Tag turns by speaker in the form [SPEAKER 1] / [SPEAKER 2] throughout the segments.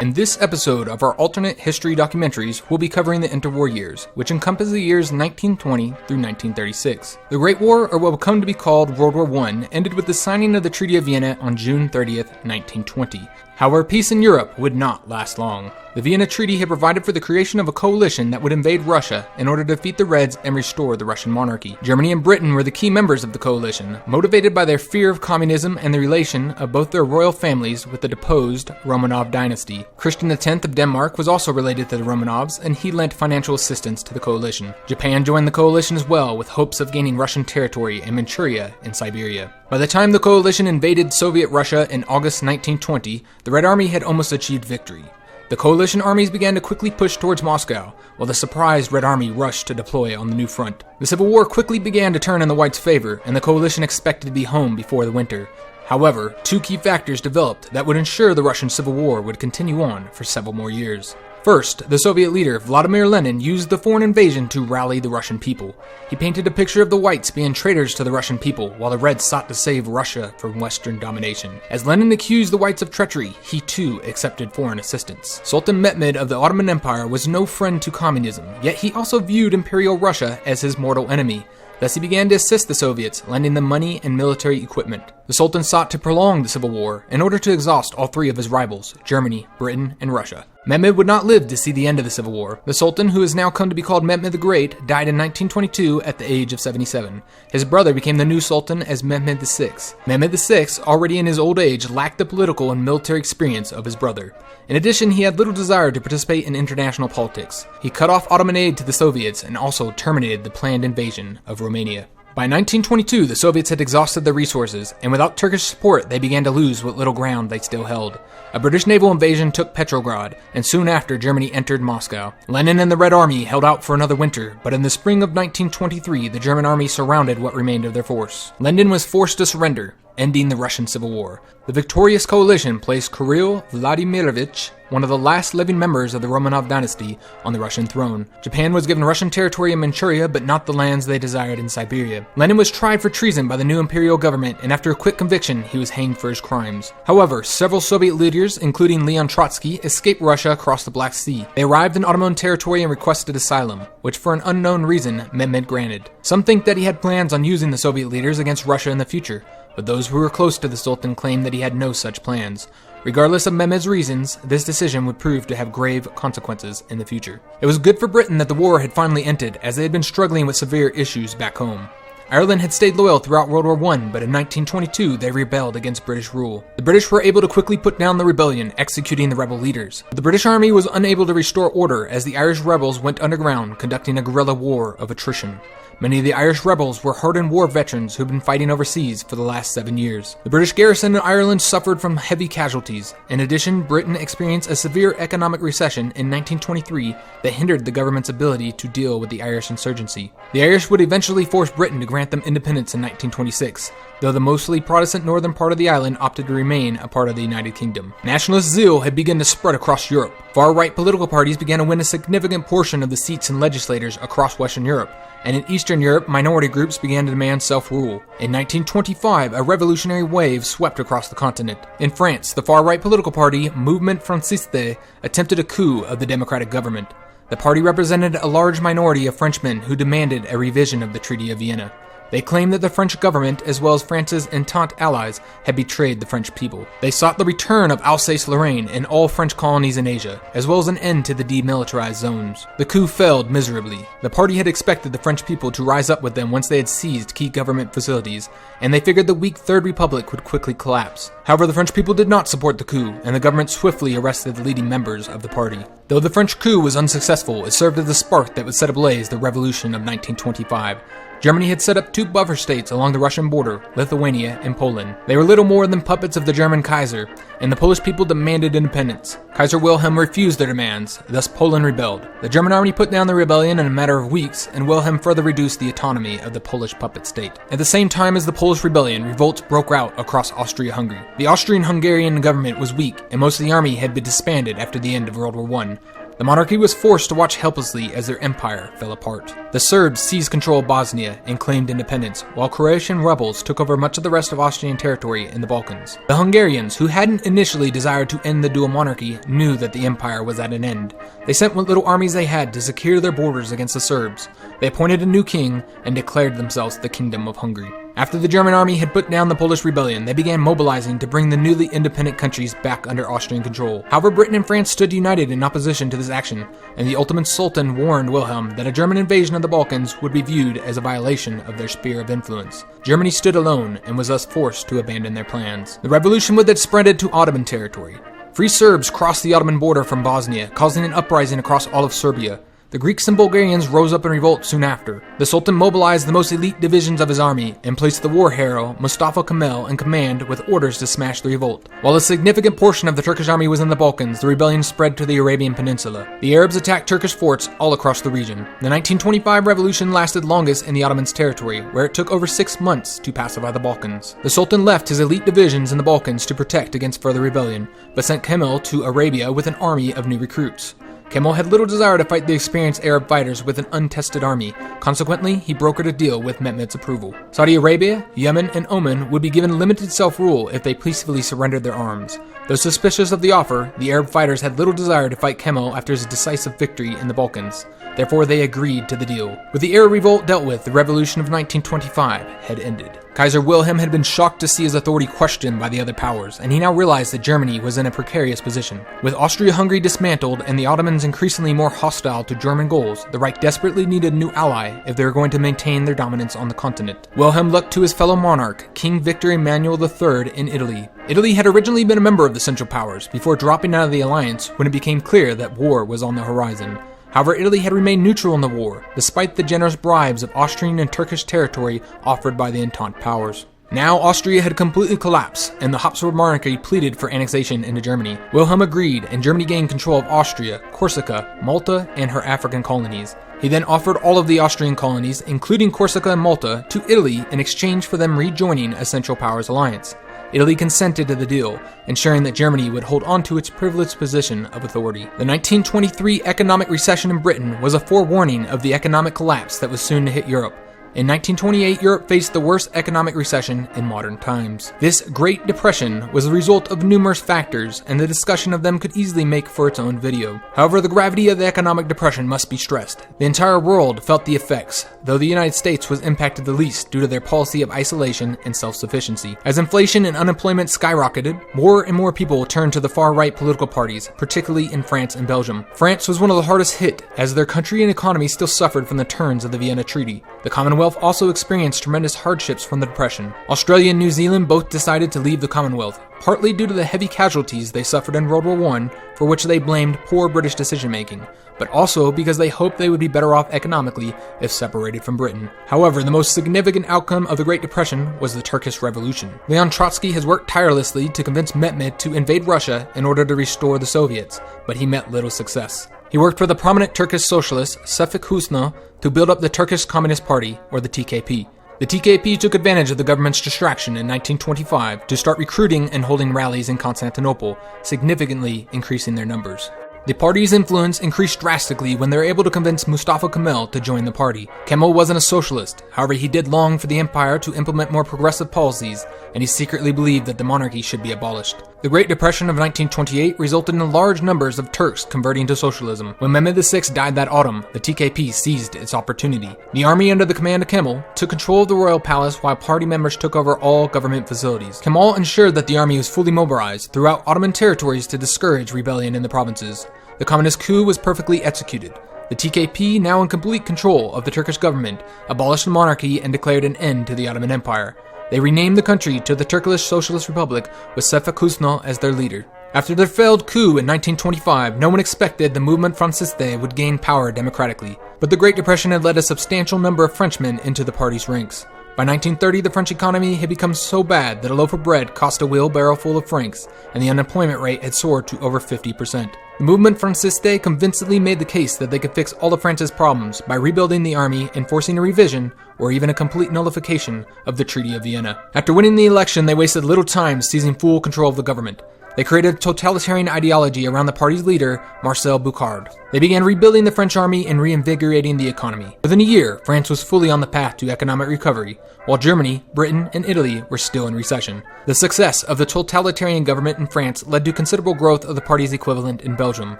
[SPEAKER 1] In this episode of our Alternate History Documentaries, we'll be covering the Interwar Years, which encompass the years 1920 through 1936. The Great War, or what would come to be called World War I, ended with the signing of the Treaty of Vienna on June 30th, 1920. However, peace in Europe would not last long. The Vienna Treaty had provided for the creation of a coalition that would invade Russia in order to defeat the Reds and restore the Russian monarchy. Germany and Britain were the key members of the coalition, motivated by their fear of communism and the relation of both their royal families with the deposed Romanov dynasty. Christian X of Denmark was also related to the Romanovs, and he lent financial assistance to the coalition. Japan joined the coalition as well, with hopes of gaining Russian territory in Manchuria and Siberia. By the time the coalition invaded Soviet Russia in August 1920, the Red Army had almost achieved victory. The coalition armies began to quickly push towards Moscow, while the surprised Red Army rushed to deploy on the new front. The Civil War quickly began to turn in the Whites' favor, and the coalition expected to be home before the winter. However, two key factors developed that would ensure the Russian Civil War would continue on for several more years. First, the Soviet leader Vladimir Lenin used the foreign invasion to rally the Russian people. He painted a picture of the Whites being traitors to the Russian people, while the Reds sought to save Russia from Western domination. As Lenin accused the Whites of treachery, he too accepted foreign assistance. Sultan Mehmed of the Ottoman Empire was no friend to communism, yet he also viewed Imperial Russia as his mortal enemy. Thus he began to assist the Soviets, lending them money and military equipment. The Sultan sought to prolong the Civil War in order to exhaust all three of his rivals, Germany, Britain, and Russia. Mehmed would not live to see the end of the Civil War. The Sultan, who has now come to be called Mehmed the Great, died in 1922 at the age of 77. His brother became the new Sultan as Mehmed VI. Mehmed VI, already in his old age, lacked the political and military experience of his brother. In addition, he had little desire to participate in international politics. He cut off Ottoman aid to the Soviets and also terminated the planned invasion of Romania. By 1922, the Soviets had exhausted their resources, and without Turkish support, they began to lose what little ground they still held. A British naval invasion took Petrograd, and soon after, Germany entered Moscow. Lenin and the Red Army held out for another winter, but in the spring of 1923, the German army surrounded what remained of their force. Lenin was forced to surrender, ending the Russian Civil War. The victorious coalition placed Kirill Vladimirovich, one of the last living members of the Romanov dynasty, on the Russian throne. Japan was given Russian territory in Manchuria, but not the lands they desired in Siberia. Lenin was tried for treason by the new imperial government, and after a quick conviction, he was hanged for his crimes. However, several Soviet leaders, including Leon Trotsky, escaped Russia across the Black Sea. They arrived in Ottoman territory and requested asylum, which for an unknown reason, Mehmed granted. Some think that he had plans on using the Soviet leaders against Russia in the future, but those who were close to the Sultan claimed that he had no such plans. Regardless of Mehmed's reasons, this decision would prove to have grave consequences in the future. It was good for Britain that the war had finally ended, as they had been struggling with severe issues back home. Ireland had stayed loyal throughout World War I, but in 1922 they rebelled against British rule. The British were able to quickly put down the rebellion, executing the rebel leaders. But the British army was unable to restore order as the Irish rebels went underground, conducting a guerrilla war of attrition. Many of the Irish rebels were hardened war veterans who had been fighting overseas for the last 7 years. The British garrison in Ireland suffered from heavy casualties. In addition, Britain experienced a severe economic recession in 1923 that hindered the government's ability to deal with the Irish insurgency. The Irish would eventually force Britain to grant them independence in 1926, though the mostly Protestant northern part of the island opted to remain a part of the United Kingdom. Nationalist zeal had begun to spread across Europe. Far-right political parties began to win a significant portion of the seats in legislatures across Western Europe, and in Eastern Europe, minority groups began to demand self-rule. In 1925, a revolutionary wave swept across the continent. In France, the far-right political party, Mouvement Franciste, attempted a coup of the democratic government. The party represented a large minority of Frenchmen who demanded a revision of the Treaty of Vienna. They claimed that the French government, as well as France's Entente allies, had betrayed the French people. They sought the return of Alsace-Lorraine and all French colonies in Asia, as well as an end to the demilitarized zones. The coup failed miserably. The party had expected the French people to rise up with them once they had seized key government facilities, and they figured the weak Third Republic would quickly collapse. However, the French people did not support the coup, and the government swiftly arrested the leading members of the party. Though the French coup was unsuccessful, it served as the spark that would set ablaze the Revolution of 1925. Germany had set up two buffer states along the Russian border, Lithuania and Poland. They were little more than puppets of the German Kaiser, and the Polish people demanded independence. Kaiser Wilhelm refused their demands, thus Poland rebelled. The German army put down the rebellion in a matter of weeks, and Wilhelm further reduced the autonomy of the Polish puppet state. At the same time as the Polish rebellion, revolts broke out across Austria-Hungary. The Austrian-Hungarian government was weak, and most of the army had been disbanded after the end of World War I. The monarchy was forced to watch helplessly as their empire fell apart. The Serbs seized control of Bosnia and claimed independence, while Croatian rebels took over much of the rest of Austrian territory in the Balkans. The Hungarians, who hadn't initially desired to end the dual monarchy, knew that the empire was at an end. They sent what little armies they had to secure their borders against the Serbs. They appointed a new king and declared themselves the Kingdom of Hungary. After the German army had put down the Polish rebellion, they began mobilizing to bring the newly independent countries back under Austrian control. However, Britain and France stood united in opposition to this action, and the Ottoman Sultan warned Wilhelm that a German invasion of the Balkans would be viewed as a violation of their sphere of influence. Germany stood alone and was thus forced to abandon their plans. The revolution would then spread to Ottoman territory. Free Serbs crossed the Ottoman border from Bosnia, causing an uprising across all of Serbia. The Greeks and Bulgarians rose up in revolt soon after. The Sultan mobilized the most elite divisions of his army and placed the war hero Mustafa Kemal in command with orders to smash the revolt. While a significant portion of the Turkish army was in the Balkans, the rebellion spread to the Arabian Peninsula. The Arabs attacked Turkish forts all across the region. The 1925 revolution lasted longest in the Ottomans' territory, where it took over 6 months to pacify the Balkans. The Sultan left his elite divisions in the Balkans to protect against further rebellion, but sent Kemal to Arabia with an army of new recruits. Kemal had little desire to fight the experienced Arab fighters with an untested army. Consequently, he brokered a deal with Mehmed's approval. Saudi Arabia, Yemen, and Oman would be given limited self-rule if they peacefully surrendered their arms. Though suspicious of the offer, the Arab fighters had little desire to fight Kemal after his decisive victory in the Balkans. Therefore, they agreed to the deal. With the Arab revolt dealt with, the revolution of 1925 had ended. Kaiser Wilhelm had been shocked to see his authority questioned by the other powers, and he now realized that Germany was in a precarious position. With Austria-Hungary dismantled and the Ottomans increasingly more hostile to German goals, the Reich desperately needed a new ally if they were going to maintain their dominance on the continent. Wilhelm looked to his fellow monarch, King Victor Emmanuel III in Italy. Italy had originally been a member of the Central Powers before dropping out of the alliance when it became clear that war was on the horizon. However, Italy had remained neutral in the war, despite the generous bribes of Austrian and Turkish territory offered by the Entente powers. Now, Austria had completely collapsed, and the Habsburg monarchy pleaded for annexation into Germany. Wilhelm agreed, and Germany gained control of Austria, Corsica, Malta, and her African colonies. He then offered all of the Austrian colonies, including Corsica and Malta, to Italy in exchange for them rejoining a Central Powers alliance. Italy consented to the deal, ensuring that Germany would hold on to its privileged position of authority. The 1923 economic recession in Britain was a forewarning of the economic collapse that was soon to hit Europe. In 1928, Europe faced the worst economic recession in modern times. This Great Depression was the result of numerous factors, and the discussion of them could easily make for its own video. However, the gravity of the economic depression must be stressed. The entire world felt the effects, though the United States was impacted the least due to their policy of isolation and self-sufficiency. As inflation and unemployment skyrocketed, more and more people turned to the far-right political parties, particularly in France and Belgium. France was one of the hardest hit, as their country and economy still suffered from the terms of the Vienna Treaty. The Commonwealth also experienced tremendous hardships from the Depression. Australia and New Zealand both decided to leave the Commonwealth, partly due to the heavy casualties they suffered in World War I, for which they blamed poor British decision-making, but also because they hoped they would be better off economically if separated from Britain. However, the most significant outcome of the Great Depression was the Turkish Revolution. Leon Trotsky has worked tirelessly to convince Mehmed to invade Russia in order to restore the Soviets, but he met little success. He worked for the prominent Turkish socialist Şevket Hüsnü to build up the Turkish Communist Party, or the TKP. The TKP took advantage of the government's distraction in 1925 to start recruiting and holding rallies in Constantinople, significantly increasing their numbers. The party's influence increased drastically when they were able to convince Mustafa Kemal to join the party. Kemal wasn't a socialist, however he did long for the empire to implement more progressive policies, and he secretly believed that the monarchy should be abolished. The Great Depression of 1928 resulted in large numbers of Turks converting to socialism. When Mehmed VI died that autumn, the TKP seized its opportunity. The army under the command of Kemal took control of the royal palace while party members took over all government facilities. Kemal ensured that the army was fully mobilized throughout Ottoman territories to discourage rebellion in the provinces. The communist coup was perfectly executed. The TKP, now in complete control of the Turkish government, abolished the monarchy and declared an end to the Ottoman Empire. They renamed the country to the Turkish Socialist Republic with Şevket Hüsnü as their leader. After their failed coup in 1925, no one expected the Mouvement Franciste would gain power democratically, but the Great Depression had led a substantial number of Frenchmen into the party's ranks. By 1930, the French economy had become so bad that a loaf of bread cost a wheelbarrow full of francs, and the unemployment rate had soared to over 50%. The Mouvement Franciste convincingly made the case that they could fix all of France's problems by rebuilding the army and forcing a revision, or even a complete nullification, of the Treaty of Vienna. After winning the election, they wasted little time seizing full control of the government. They created a totalitarian ideology around the party's leader, Marcel Boucard. They began rebuilding the French army and reinvigorating the economy. Within a year, France was fully on the path to economic recovery, while Germany, Britain, and Italy were still in recession. The success of the totalitarian government in France led to considerable growth of the party's equivalent in Belgium.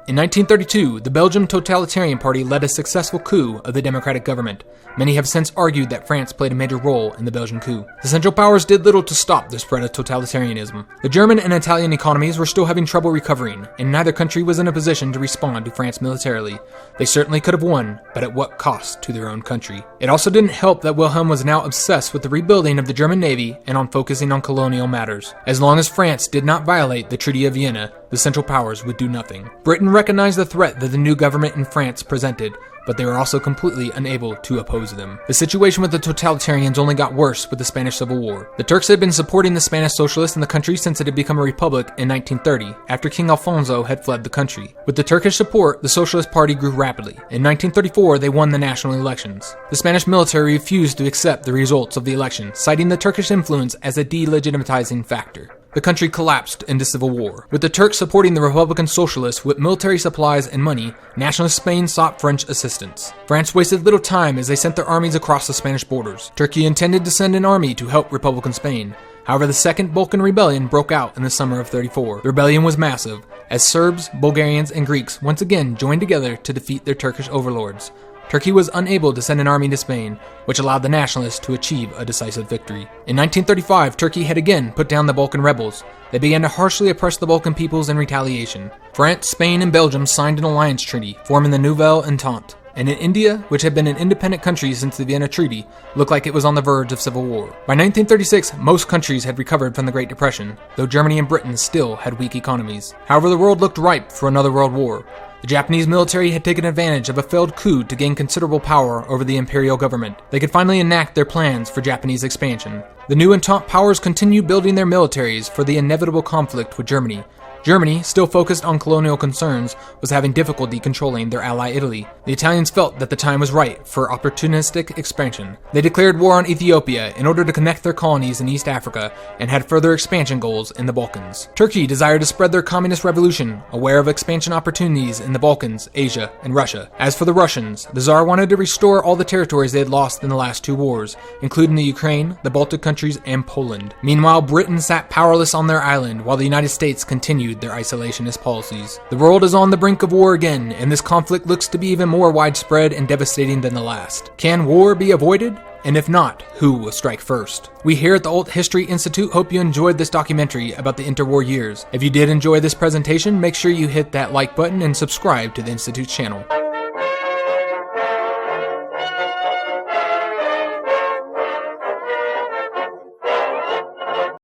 [SPEAKER 1] In 1932, the Belgian Totalitarian Party led a successful coup of the democratic government. Many have since argued that France played a major role in the Belgian coup. The Central Powers did little to stop the spread of totalitarianism. The German and Italian economies were still having trouble recovering, and neither country was in a position to respond to France militarily. They certainly could have won, but at what cost to their own country? It also didn't help that Wilhelm was now obsessed with the rebuilding of the German Navy and on focusing on colonial matters. As long as France did not violate the Treaty of Vienna, the Central Powers would do nothing. Britain recognized the threat that the new government in France presented, but they were also completely unable to oppose them. The situation with the totalitarians only got worse with the Spanish Civil War. The Turks had been supporting the Spanish socialists in the country since it had become a republic in 1930, after King Alfonso had fled the country. With the Turkish support, the Socialist Party grew rapidly. In 1934, they won the national elections. The Spanish military refused to accept the results of the election, citing the Turkish influence as a delegitimizing factor. The country collapsed into civil war. With the Turks supporting the Republican Socialists with military supplies and money, nationalist Spain sought French assistance. France wasted little time as they sent their armies across the Spanish borders. Turkey intended to send an army to help Republican Spain. However, the Second Balkan Rebellion broke out in the summer of '34. The rebellion was massive, as Serbs, Bulgarians, and Greeks once again joined together to defeat their Turkish overlords. Turkey was unable to send an army to Spain, which allowed the nationalists to achieve a decisive victory. In 1935, Turkey had again put down the Balkan rebels. They began to harshly oppress the Balkan peoples in retaliation. France, Spain, and Belgium signed an alliance treaty, forming the Nouvelle Entente. And in India, which had been an independent country since the Vienna Treaty, looked like it was on the verge of civil war. By 1936, most countries had recovered from the Great Depression, though Germany and Britain still had weak economies. However, the world looked ripe for another world war. The Japanese military had taken advantage of a failed coup to gain considerable power over the imperial government. They could finally enact their plans for Japanese expansion. The new Entente powers continued building their militaries for the inevitable conflict with Germany. Germany, still focused on colonial concerns, was having difficulty controlling their ally Italy. The Italians felt that the time was right for opportunistic expansion. They declared war on Ethiopia in order to connect their colonies in East Africa and had further expansion goals in the Balkans. Turkey desired to spread their communist revolution, aware of expansion opportunities in the Balkans, Asia, and Russia. As for the Russians, the Tsar wanted to restore all the territories they had lost in the last two wars, including the Ukraine, the Baltic countries, and Poland. Meanwhile, Britain sat powerless on their island while the United States continued their isolationist policies. The world is on the brink of war again, and this conflict looks to be even more widespread and devastating than the last. Can war be avoided? And if not, who will strike first? We here at the Alt History Institute hope you enjoyed this documentary about the interwar years. If you did enjoy this presentation, make sure you hit that like button and subscribe to the Institute's channel.